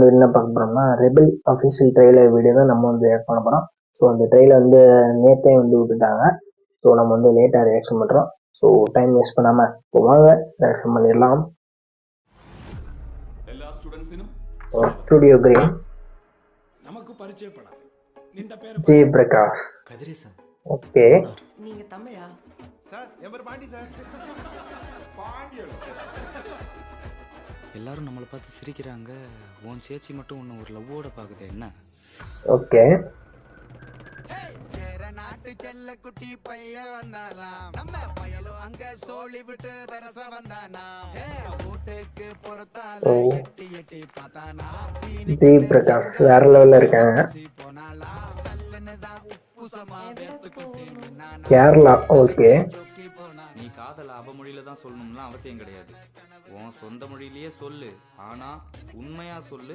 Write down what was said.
Video என்ன பார்க்க போகிறோம்னா ரெபல் அஃபிஷியல் ட்ரெய்லர் வீடியோ தான் நம்ம வந்து ஆட் பண்ண போகிறோம். ஸோ அந்த ட்ரெய்லர் வந்து நேற்றே வந்து விட்டுட்டாங்க. ஸோ நம்ம வந்து லேட்டாக ரியாக்ஷன் பண்ணுறோம். ஸோ டைம் வேஸ்ட் பண்ணாமல் இப்போ வாங்க ரியாக்ஷன் பண்ணிடலாம். Studio green, Jai Prakash. Okay, நீங்க தமிழா? சார் எவர் பாண்டி சார். பாண்டியலோ. எல்லாரும் நம்மளை பார்த்து சிரிக்கிறாங்க. உன் சேச்சி மட்டும் ஒன்று ஒரு லவ்வோட பார்க்குது என்ன? ஓகே. நாட்டு செல்ல குட்டி பைய வந்தாலாம், நம்ம பயலும் அங்க சோழி விட்டு வரச வந்தானா, வீட்டுக்கு பொறுத்தால எட்டி எட்டி பார்த்தானா, ஜெய் பிரகாஷ் வேற லெவல்ல இருக்காங்க. போனாலா சல்லுன்னு தான் உப்பு சமா கேரளா. ஓகே, நீ காதல அவ மொழியில தான் சொல்லணும்லாம் அவசியம் கிடையாது. உன் சொந்த மொழியிலேயே சொல்லு. ஆனா உண்மையா சொல்லு,